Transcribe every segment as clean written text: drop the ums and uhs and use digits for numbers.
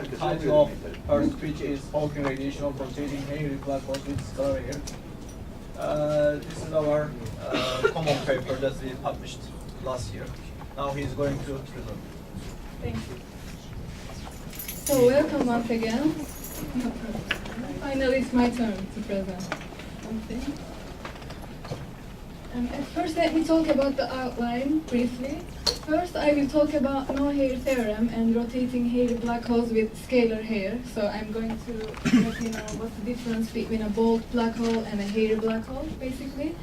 title of her speech is Hawking Radiation of Rotating Hairy Black Holes with Scalar Hair. This is our common paper that we published last year. Now he's going to present. Thank you. So welcome once again. Finally, it's my turn to present something. At first, let me talk about the outline briefly. First, I will talk about no-hair theorem and rotating hairy black holes with scalar hair. So I'm going to let you know what's the difference between a bald black hole and a hairy black hole, basically.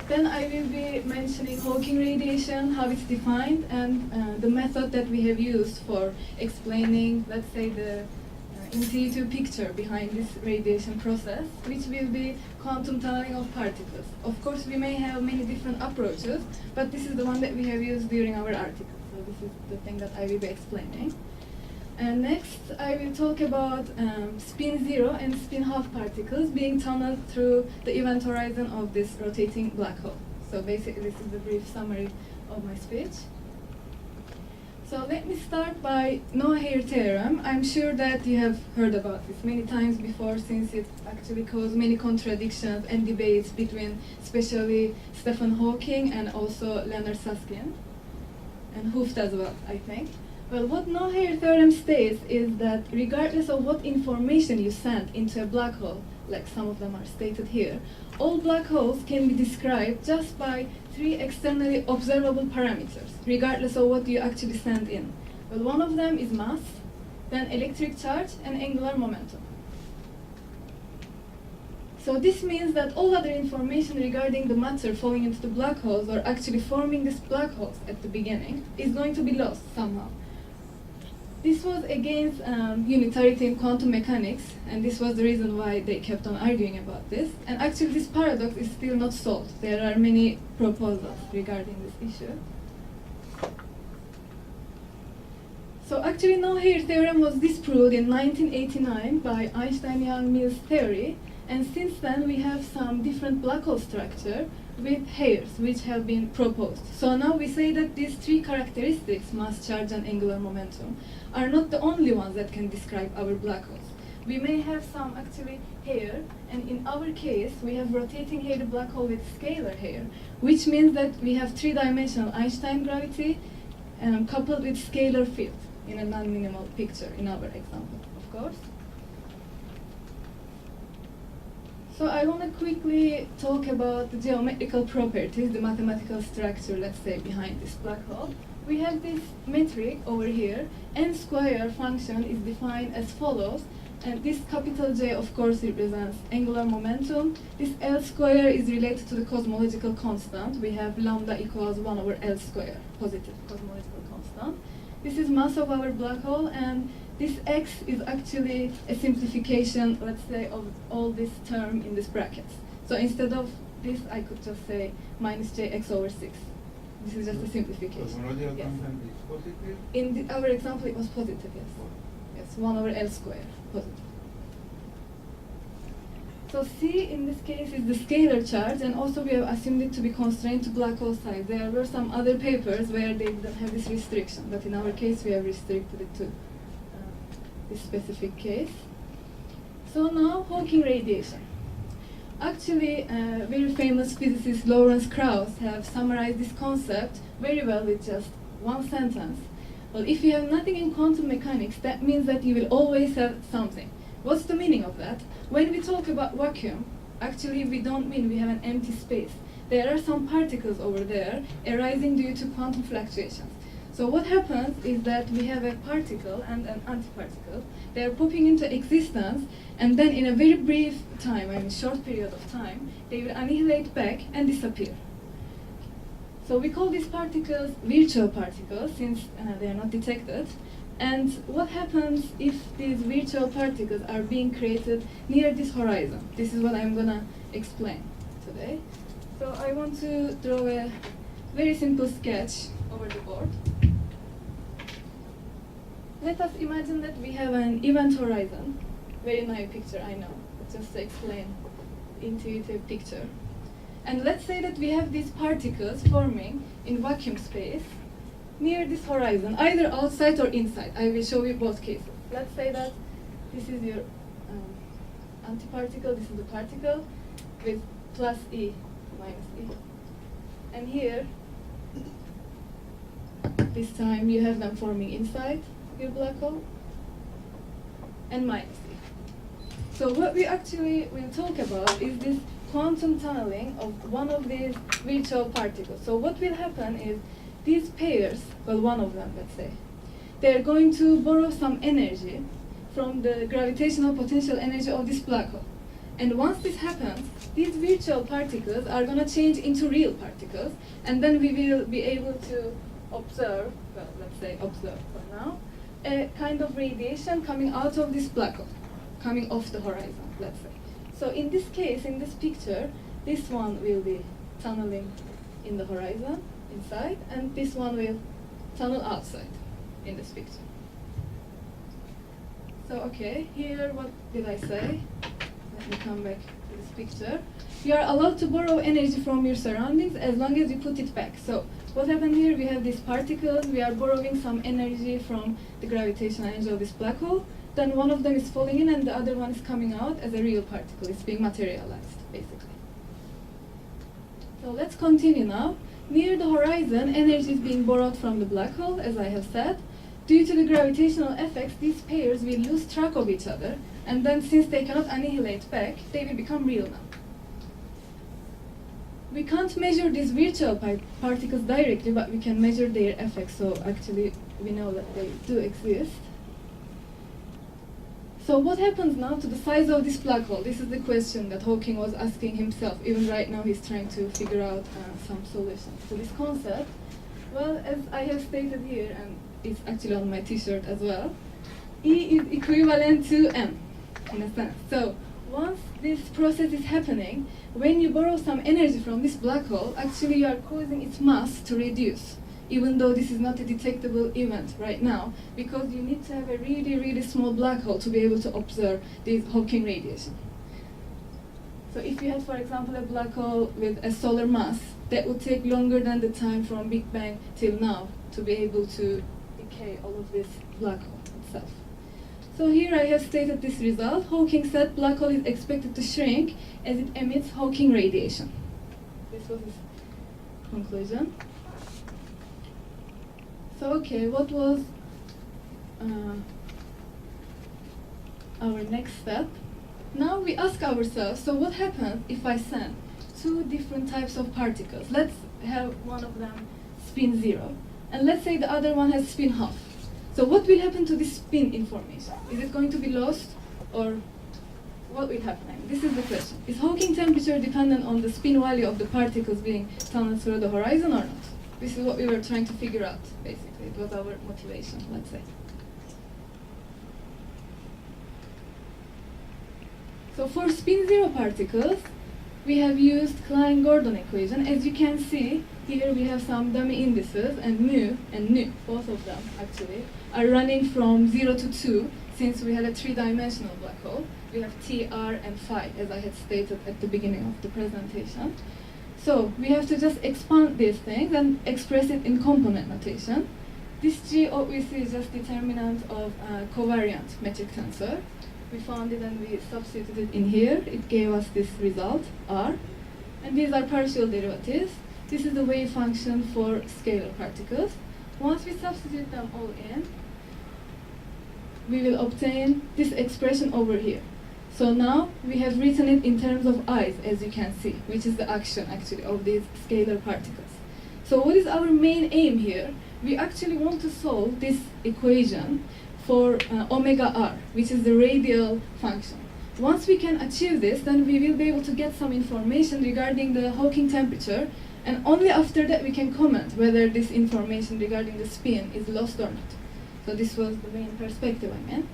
Then I will be mentioning Hawking radiation, how it's defined, and the method that we have used for explaining, let's say, the intuitive picture behind this radiation process, which will be quantum tunneling of particles. Of course, we may have many different approaches, but this is the one that we have used during our article. So this is the thing that I will be explaining. And next, I will talk about spin zero and spin half particles being tunneled through the event horizon of this rotating black hole. So basically, this is a brief summary of my speech. So let me start by no-hair theorem. I'm sure that you have heard about this many times before, since it actually caused many contradictions and debates between especially Stephen Hawking and also Leonard Susskind, and Hooft as well, I think. Well, what no-hair theorem states is that regardless of what information you send into a black hole, like some of them are stated here, all black holes can be described just by 3 externally observable parameters, regardless of what you actually send in. Well, one of them is mass, then electric charge, and angular momentum. So this means that all other information regarding the matter falling into the black holes or actually forming these black holes at the beginning is going to be lost somehow. This was against unitarity in quantum mechanics, and this was the reason why they kept on arguing about this. And actually, this paradox is still not solved. There are many proposals regarding this issue. So actually, no-hair theorem was disproved in 1989 by Einstein-Young-Mills theory, and since then we have some different black hole structure with hairs which have been proposed. So now we say that these 3 characteristics, mass, charge, and angular momentum, are not the only ones that can describe our black holes. We may have some actually hair, and in our case we have rotating hairy black hole with scalar hair, which means that we have 3-dimensional Einstein gravity coupled with scalar field in a non-minimal picture in our example, of course. So I want to quickly talk about the geometrical properties, the mathematical structure, let's say, behind this black hole. We have this metric over here. N square function is defined as follows, and this capital J, of course, represents angular momentum. This L square is related to the cosmological constant. We have lambda equals 1 over L square, positive cosmological constant. This is mass of our black hole, and this x is actually a simplification, let's say, of all this term in this brackets. So instead of this, I could just say minus jx over 6. This is just a simplification. Yes. In our example, it was positive, yes. Yes, 1 over L square, positive. So C in this case is the scalar charge, and also we have assumed it to be constrained to black hole size. There were some other papers where they didn't have this restriction, but in our case we have restricted it to this specific case. So now Hawking radiation. Actually, very famous physicist Lawrence Krauss have summarized this concept very well with just one sentence. Well, if you have nothing in quantum mechanics, that means that you will always have something. What's the meaning of that? When we talk about vacuum, actually we don't mean we have an empty space. There are some particles over there arising due to quantum fluctuations. So what happens is that we have a particle and an antiparticle. They are popping into existence, and then in a very brief time, I mean short period of time, they will annihilate back and disappear. So we call these particles virtual particles, since they are not detected. And what happens if these virtual particles are being created near this horizon? This is what I'm gonna explain today. So I want to draw a very simple sketch over the board. Let us imagine that we have an event horizon. Very naive picture, I know, but just to explain intuitive picture. And let's say that we have these particles forming in vacuum space near this horizon, either outside or inside. I will show you both cases. let's say that this is your antiparticle, this is the particle with plus E, minus E. And here, this time you have them forming inside your black hole, and minus E. So what we actually will talk about is this quantum tunneling of one of these virtual particles. So what will happen is these pairs, well, one of them, let's say, they're going to borrow some energy from the gravitational potential energy of this black hole. And once this happens, these virtual particles are going to change into real particles, and then we will be able to observe, well, let's say observe for now, a kind of radiation coming out of this black hole, coming off the horizon, let's say. So in this case, in this picture, this one will be tunneling in the horizon, inside, and this one will tunnel outside in this picture. So okay, here what did I say? Let me come back to this picture. You are allowed to borrow energy from your surroundings as long as you put it back. So what happened here, we have these particles, we are borrowing some energy from the gravitational energy of this black hole, then one of them is falling in and the other one is coming out as a real particle. It's being materialized, basically. So let's continue now. Near the horizon, energy is being borrowed from the black hole, as I have said. Due to the gravitational effects, these pairs will lose track of each other, and then since they cannot annihilate back, they will become real now. We can't measure these virtual particles directly, but we can measure their effects, so actually we know that they do exist. So what happens now to the size of this black hole? This is the question that Hawking was asking himself. Even right now he's trying to figure out some solutions to this concept. Well, as I have stated here, and it's actually on my t-shirt as well, E is equivalent to M, in a sense. So once this process is happening, when you borrow some energy from this black hole, actually you are causing its mass to reduce, even though this is not a detectable event right now, because you need to have a really, really small black hole to be able to observe this Hawking radiation. So if you had, for example, a black hole with a solar mass, that would take longer than the time from Big Bang till now to be able to decay all of this black hole itself. So here I have stated this result. Hawking said black hole is expected to shrink as it emits Hawking radiation. This was his conclusion. So okay, what was our next step? Now we ask ourselves, so what happens if I send two different types of particles? Let's have one of them spin 0, and let's say the other one has spin half. So what will happen to this spin information? Is it going to be lost, or what will happen? I mean, this is the question. Is Hawking temperature dependent on the spin value of the particles being tunneled through the horizon or not? This is what we were trying to figure out, basically. It was our motivation, let's say. So for spin 0 particles, we have used Klein-Gordon equation. As you can see, here we have some dummy indices, and mu and nu, both of them actually, are running from 0 to 2, since we had a three-dimensional black hole. We have T, R, and phi, as I had stated at the beginning of the presentation. So we have to just expand these things and express it in component notation. This G obviously is just determinant of covariant metric tensor. We found it and we substituted it in here. It gave us this result, R. And these are partial derivatives. This is the wave function for scalar particles. Once we substitute them all in, we will obtain this expression over here. So now we have written it in terms of I's, as you can see, which is the action actually of these scalar particles. So what is our main aim here? We actually want to solve this equation for omega r, which is the radial function. Once we can achieve this, then we will be able to get some information regarding the Hawking temperature, and only after that we can comment whether this information regarding the spin is lost or not. So this was the main perspective, I mean.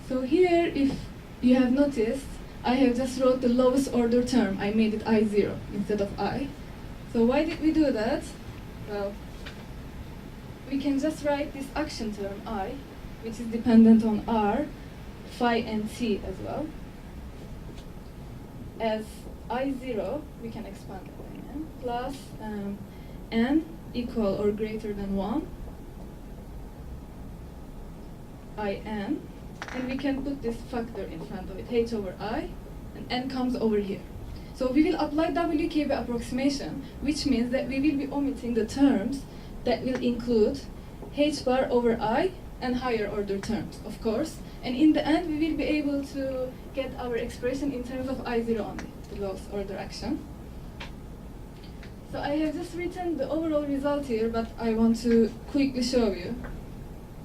So here, if you have noticed, I have just wrote the lowest order term. I made it I0 instead of I. So why did we do that? Well, we can just write this action term I, which is dependent on R, phi, and T as well, as I0, we can expand it, plus N equal or greater than 1, in, and we can put this factor in front of it, h over I, and n comes over here. So we will apply WKB approximation, which means that we will be omitting the terms that will include h bar over I and higher order terms, of course. And in the end, we will be able to get our expression in terms of I0 only, the lowest order action. So I have just written the overall result here, but I want to quickly show you.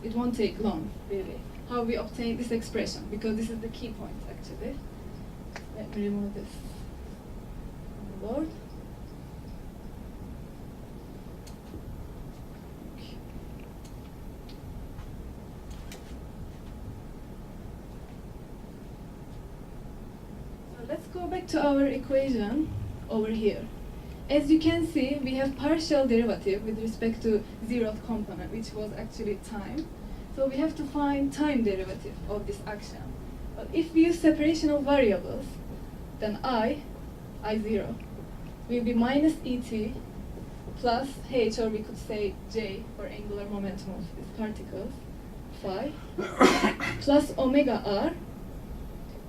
It won't take long, really, how we obtain this expression, because this is the key point, actually. Let me remove this on the board. So let's go back to our equation over here. As you can see, we have partial derivative with respect to zeroth component, which was actually time. So we have to find time derivative of this action. But if we use separation of variables, then I0, will be minus et plus h, or we could say j, for angular momentum of these particles, phi, plus omega r,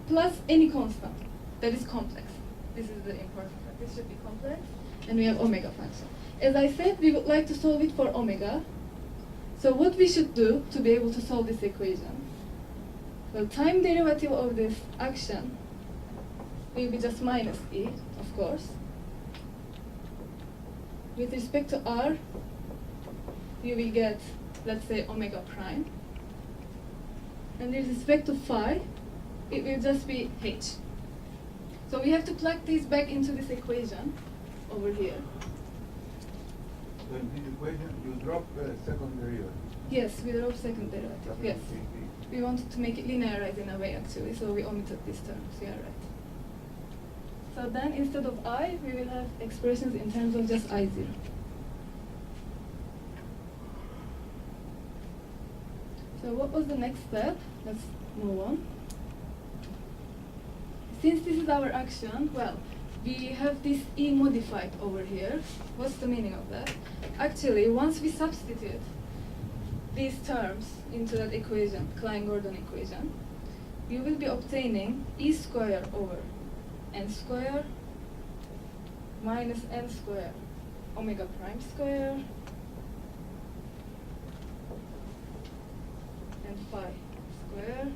plus any constant that is complex. This is the important part. This should be complex. And we have omega function. As I said, we would like to solve it for omega. So what we should do to be able to solve this equation? Well, time derivative of this action will be just minus e, of course. With respect to r, you will get, let's say, omega prime. And with respect to phi, it will just be h. So we have to plug these back into this equation over here. So in this equation, you drop second derivative. Yes, we drop second derivative. Yes. We wanted to make it linearized in a way, actually, so we omitted these terms. You are right. So then, instead of I, we will have expressions in terms of just I0. So what was the next step? Let's move on. Since this is our action, well, we have this E modified over here. What's the meaning of that? Actually, once we substitute these terms into that equation, Klein-Gordon equation, we will be obtaining E square over n square minus n square omega prime square and phi square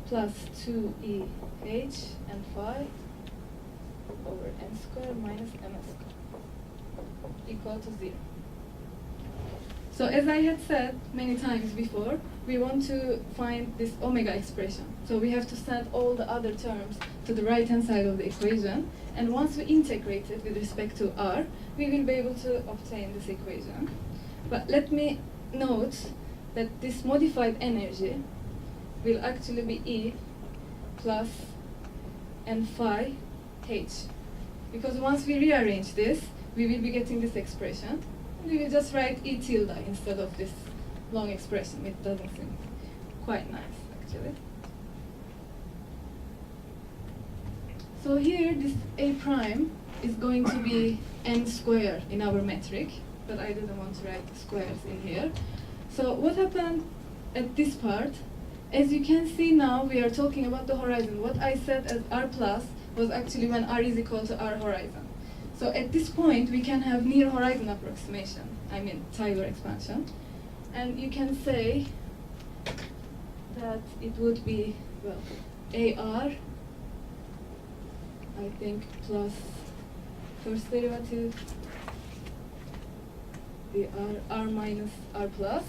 plus 2eh and phi over n square minus ms square equal to 0. So as I had said many times before, we want to find this omega expression. So we have to send all the other terms to the right-hand side of the equation. And once we integrate it with respect to r, we will be able to obtain this equation. But let me note that this modified energy will actually be E plus n phi h. Because once we rearrange this, we will be getting this expression. We will just write E tilde instead of this long expression. It doesn't seem quite nice, actually. So here, this A prime is going to be n squared in our metric, but I didn't want to write squares in here. So what happened at this part? As you can see now, we are talking about the horizon. What I said as r plus was actually when r is equal to r horizon. So at this point, we can have near horizon approximation, I mean Taylor expansion. And you can say that it would be, well, AR, I think, plus first derivative, the r minus r plus.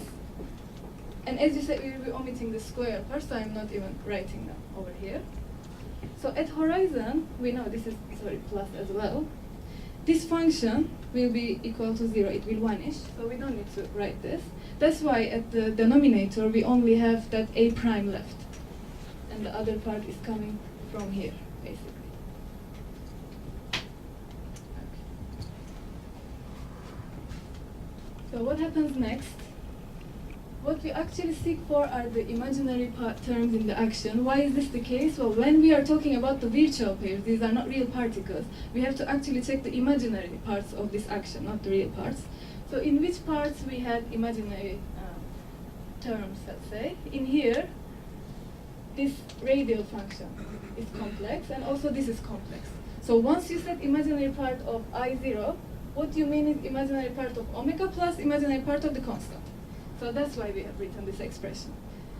And as you said, we will be omitting the square part, so I'm not even writing them over here. So at horizon, we know this is, plus as well. This function will be equal to 0, it will vanish, so we don't need to write this. That's why at the denominator, we only have that A prime left. And the other part is coming from here, basically. Okay. So what happens next? what we actually seek for are the imaginary terms in the action. Why is this the case? Well, when we are talking about the virtual pairs, these are not real particles, we have to actually check the imaginary parts of this action, not the real parts. So in which parts we had imaginary terms, let's say. In here, this radial function is complex, and also this is complex. So once you set imaginary part of I0, what you mean is imaginary part of omega plus imaginary part of the constant. So that's why we have written this expression.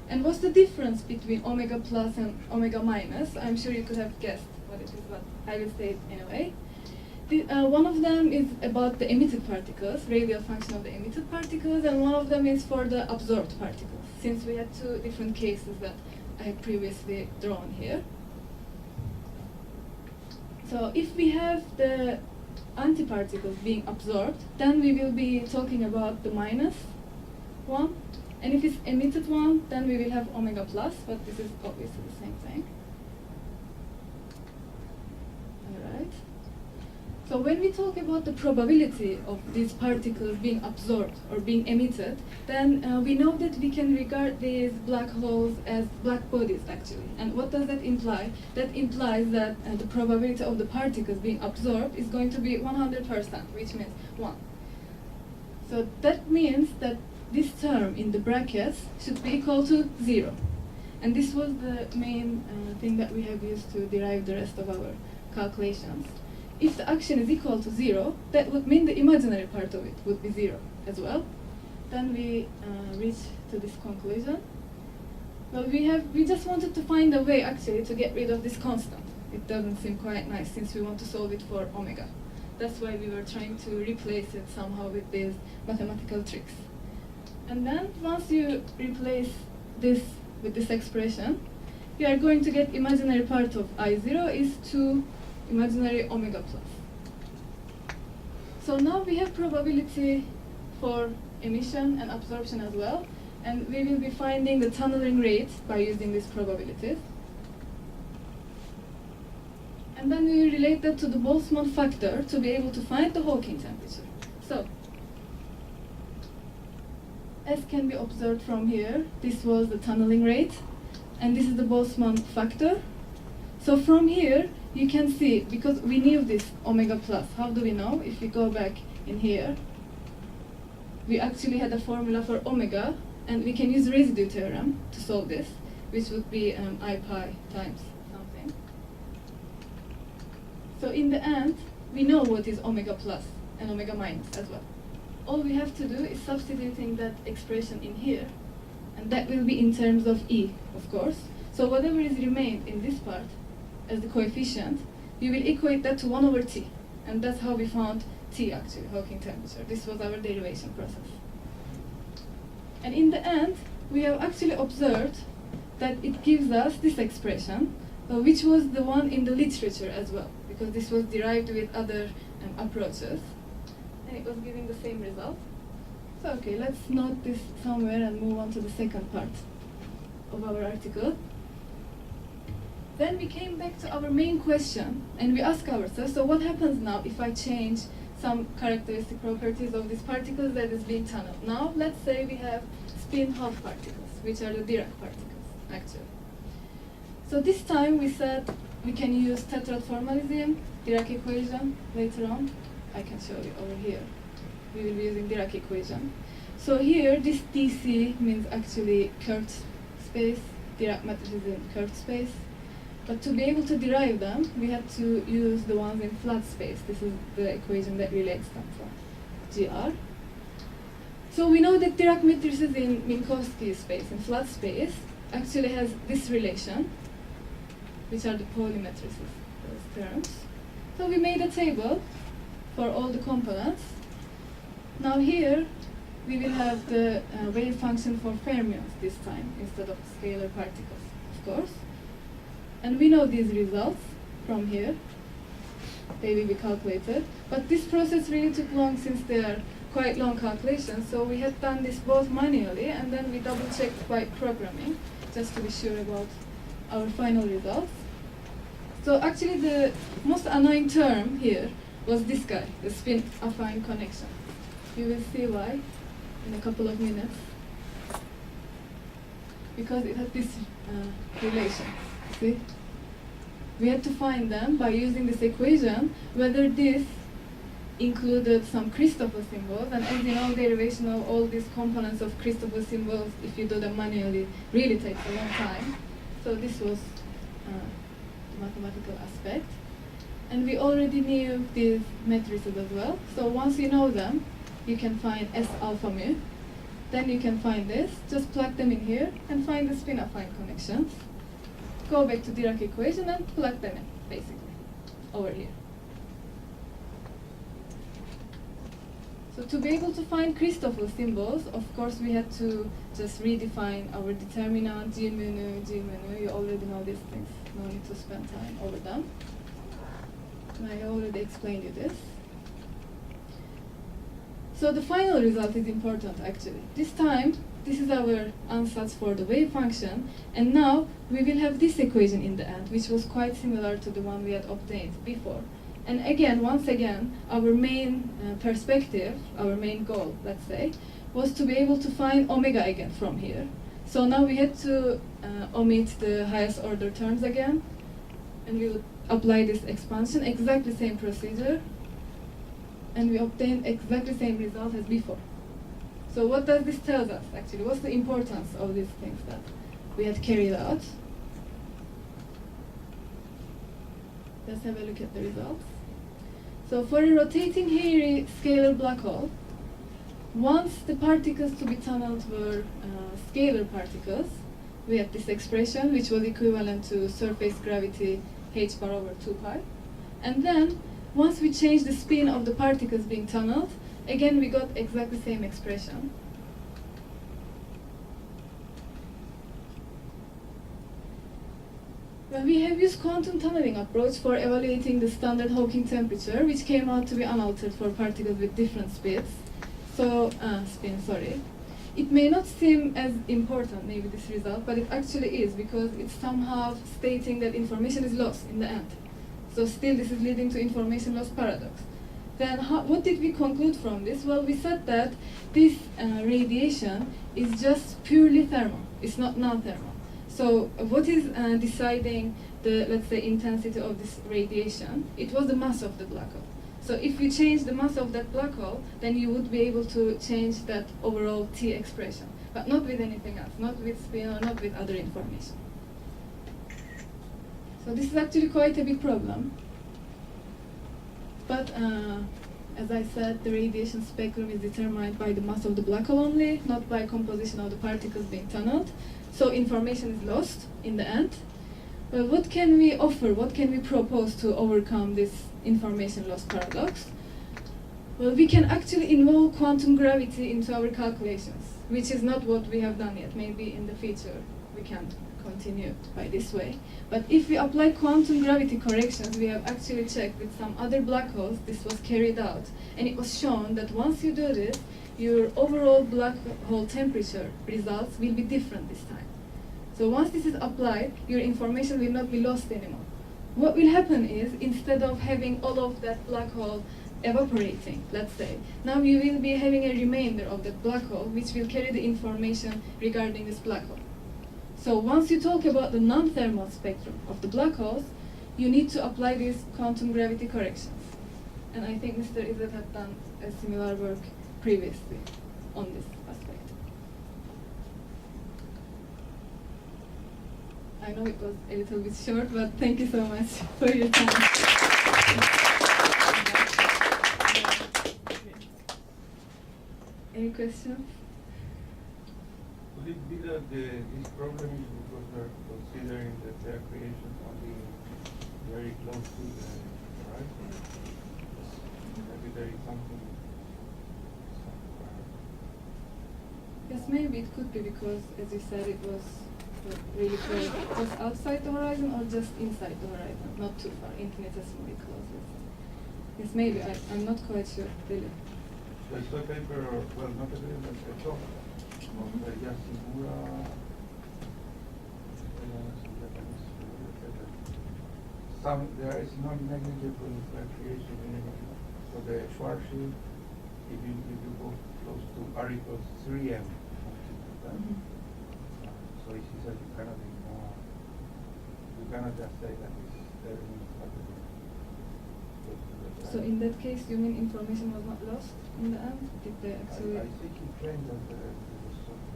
And what's the difference between omega plus and omega minus? I'm sure you could have guessed what it is, but I will say it anyway. One of them is about the emitted particles, radial function of the emitted particles, and one of them is for the absorbed particles, since we had two different cases that I had previously drawn here. So if we have the antiparticles being absorbed, then we will be talking about the minus one, and if it's emitted one, then we will have omega plus, but this is obviously the same thing. Alright. So when we talk about the probability of these particles being absorbed or being emitted, then we know that we can regard these black holes as black bodies actually. And what does that imply? That implies that the probability of the particles being absorbed is going to be 100%, which means 1. So that means that this term in the brackets should be equal to 0. And this was the main thing that we have used to derive the rest of our calculations. If the action is equal to 0, that would mean the imaginary part of it would be 0 as well. Then we reach to this conclusion. Well, we just wanted to find a way actually to get rid of this constant. It doesn't seem quite nice since we want to solve it for omega. That's why we were trying to replace it somehow with these mathematical tricks. And then once you replace this with this expression, you are going to get imaginary part of I0 is 2 imaginary omega plus. So now we have probability for emission and absorption as well, and we will be finding the tunneling rate by using these probabilities. And then we will relate that to the Boltzmann factor to be able to find the Hawking temperature. So as can be observed from here, this was the tunneling rate, and this is the Boltzmann factor. So from here, you can see, because we knew this omega plus, how do we know? If we go back in here, we actually had a formula for omega, and we can use residue theorem to solve this, which would be I pi times something. So in the end, we know what is omega plus and omega minus as well. All we have to do is substituting that expression in here, and that will be in terms of E, of course. So whatever is remained in this part as the coefficient, we will equate that to 1 over T, and that's how we found T actually, Hawking temperature. This was our derivation process. And in the end, we have actually observed that it gives us this expression, which was the one in the literature as well, because this was derived with other approaches. And it was giving the same result. So okay, let's note this somewhere and move on to the second part of our article. Then we came back to our main question, and we asked ourselves, so what happens now if I change some characteristic properties of these particles that is being tunneled? Now, let's say we have spin half particles, which are the Dirac particles, actually. So this time we said we can use tetrad formalism, Dirac equation later on. I can show you over here. We will be using Dirac equation. So here, this DC means actually curved space. Dirac matrix is in curved space. But to be able to derive them, we had to use the ones in flat space. This is the equation that relates them from GR. So we know that Dirac matrices in Minkowski space, in flat space, actually has this relation, which are the Pauli matrices, those terms. So we made a table for all the components. Now here, we will have the wave function for fermions this time, instead of scalar particles, of course. And we know these results from here. They will be calculated. But this process really took long since they are quite long calculations. So we had done this both manually, and then we double-checked by programming, just to be sure about our final results. So actually the most annoying term here was this guy, the spin-affine connection. You will see why in a couple of minutes. because it had this relation. See? We had to find them by using this equation, whether this included some Christopher symbols, and as you know, derivation of all these components of Christopher symbols, if you do them manually, really takes a long time. So this was the mathematical aspect. And we already knew these matrices as well. So once you know them, you can find S alpha mu. Then you can find this, just plug them in here and find the spin affine connections. Go back to Dirac equation and plug them in, basically, over here. So to be able to find Christoffel symbols, of course we had to just redefine our determinant, G mu nu, G mu nu. You already know these things, no need to spend time over them. And I already explained you this. So the final result is important actually. This time, this is our ansatz for the wave function, and now we will have this equation in the end, which was quite similar to the one we had obtained before. And again, once again, our main perspective, our main goal, let's say, was to be able to find omega again from here. So now we had to omit the highest order terms again, and we would apply this expansion, exactly same procedure, and we obtained exactly same result as before. So what does this tell us actually? What's the importance of these things that we had carried out? Let's have a look at the results. So for a rotating hairy scalar black hole, once the particles to be tunneled were scalar particles, we had this expression which was equivalent to surface gravity h bar over 2 pi. And then once we changed the spin of the particles being tunneled, again we got exactly the same expression. Well, we have used quantum tunneling approach for evaluating the standard Hawking temperature, which came out to be unaltered for particles with different spins. It may not seem as important, maybe this result, but it actually is, because it's somehow stating that information is lost in the end. So still this is leading to information loss paradox. Then what did we conclude from this? Well, we said that this radiation is just purely thermal. It's not non-thermal. So what is deciding the, let's say, intensity of this radiation? It was the mass of the black hole. So if you change the mass of that black hole, then you would be able to change that overall T expression, but not with anything else, not with spin or not with other information. So this is actually quite a big problem. But as I said, the radiation spectrum is determined by the mass of the black hole only, not by composition of the particles being tunneled. So information is lost in the end. Well, what can we offer? What can we propose to overcome this information loss paradox? Well, we can actually involve quantum gravity into our calculations, which is not what we have done yet. Maybe in the future we can continue by this way. But if we apply quantum gravity corrections, we have actually checked with some other black holes, this was carried out. And it was shown that once you do this, your overall black hole temperature results will be different this time. So once this is applied, your information will not be lost anymore. What will happen is, instead of having all of that black hole evaporating, let's say, now you will be having a remainder of that black hole which will carry the information regarding this black hole. So once you talk about the non-thermal spectrum of the black holes, you need to apply these quantum gravity corrections. And I think Mr. Izzet had done a similar work previously on this aspect. I know it was a little bit short, but thank you so much for your time. Any questions? Could it be that this problem is because we're considering that their creation only very close to the horizon? Maybe there is something. Yes, maybe it could be because, as you said, it was really close, just outside the horizon or just inside the horizon, not too far, infinitesimally close. Yes, maybe, I'm not quite sure, really. So it's a paper, well, not a paper, but a talk of Yasimura, there is non-negligible creation in it. So the Schwarzschild, if you go close to R equals 3m, so So he said you cannot ignore, you cannot just say that it's there in So in that case, you mean information was not lost in the end? Did they actually? I think he claimed that there was something.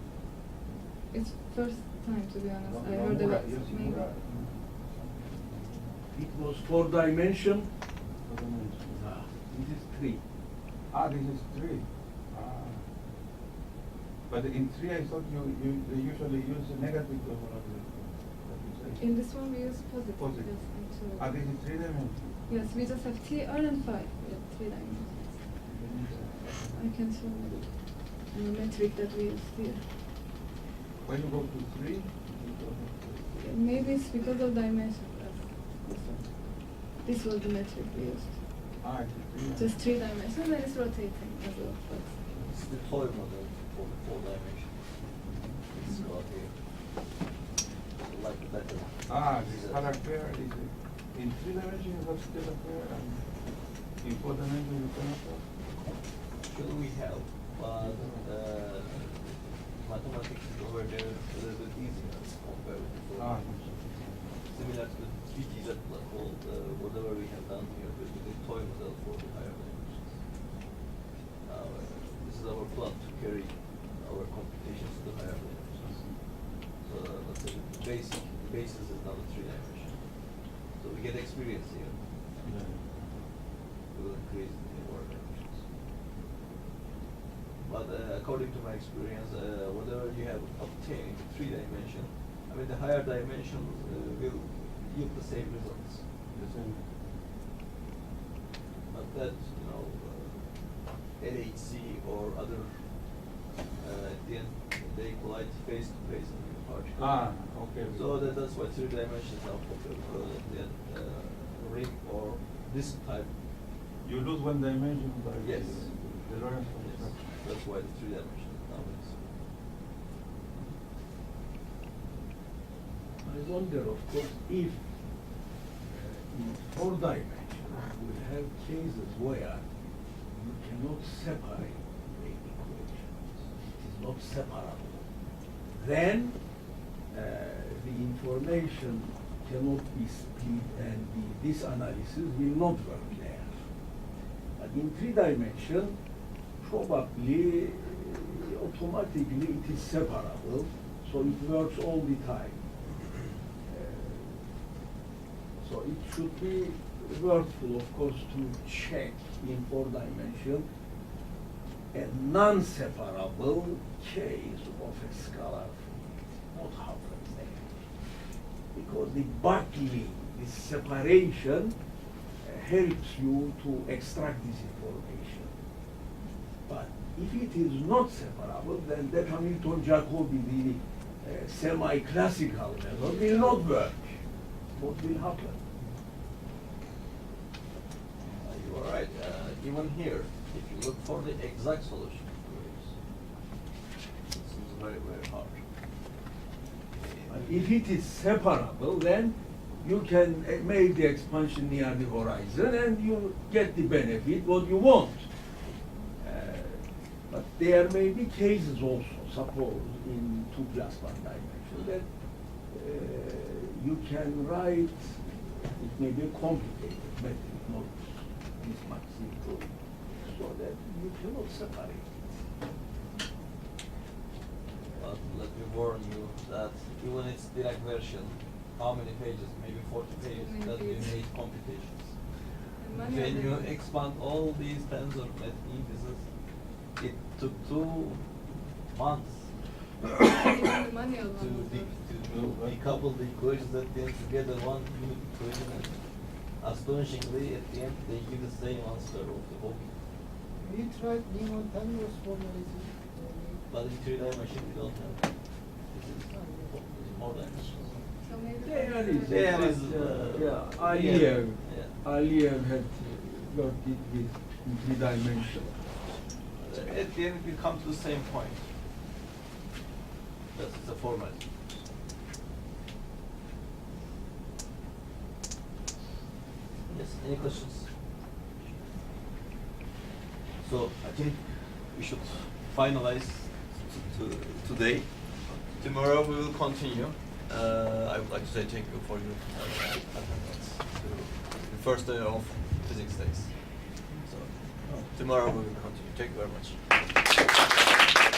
It's first time, to be honest. I No, heard Mura, about yes, maybe. Mura. It was 4 dimension. Ah, This is 3. this is 3. Ah. But in 3, I thought they usually use a negative topology. What you say? In this one, we use positive. Positive. Yes, actually. This is 3 dimensions. Yes, we just have T, R, and phi. We have 3 dimensions. I can show you the metric that we use here. When you go to 3, Maybe it's because of dimension. This one. This was the metric we used. it's 3. Just 3 dimensions, and it's rotating as well. But It's the toy model for the 4 dimension. It's got here. Like the better. This color pair is in 3 dimensions you have still a pair, and in 4 dimensions you cannot have. Actually we have, but mathematics is over there a little bit easier compared with the 4 dimension. Similar to the 3D that called whatever we have done here with the toy model for the higher dimensions. This is our plan to carry our computations to the higher dimensions. So let's say the basis is now the 3 dimension. So we get experience here. We will increase it in more dimensions. But according to my experience, whatever you have obtained in 3 dimension, I mean the higher dimensions will yield the same results. The same. But that, LHC or other, at the end, they collide face to face in the particle. Okay. So that's why 3 dimensions are popular, because at the end, ring or disk type. You lose 1 dimension by Yes. the Lorentz Yes. construction. That's why the 3 dimensions nowadays. I wonder, of course, if in 4 dimension we have cases where you cannot separate the equations. It is not separable. Then the information cannot be split, and this analysis will not work there. But in 3 dimension, probably automatically it is separable, so it works all the time. So it should be worthwhile, of course, to check in 4 dimension a non-separable case of a scalar field. What happens there? Because the buckling, this separation, helps you to extract this information. But if it is not separable, then the Hamilton-Jacobi, the semi-classical method will not work. What will happen? You are right. Even here, if you look for the exact solution to this, this is very, very hard. But if it is separable, then you can make the expansion near the horizon and you get the benefit what you want. But there may be cases also, suppose in 2 plus 1 dimension, that you can write, it may be a complicated method, not this much simple, so that you cannot separate it. But let me warn you that even its direct version, how many pages? Maybe 40 pages, Many that we pages. made computations. And many When of you them- expand all these tensor at indices, it took 2 months Even the manual to, one was not- decouple the equations at the end to get a one unit equation. And astonishingly, at the end, they give the same answer of the whole. We tried Newton-Tanner's formalism. But in 3 dimension, we don't have that. This is more dimensions. So maybe There is, There is, yeah, Aliyev, yeah. Aliyev had worked it with in 3 dimension. At the end, we come to the same point. That's the format. Yes, any questions? So I think we should finalize today Tomorrow we will continue. I would like to say thank you for your attendance to the first day of Physicsdays. So tomorrow we will continue. Thank you very much.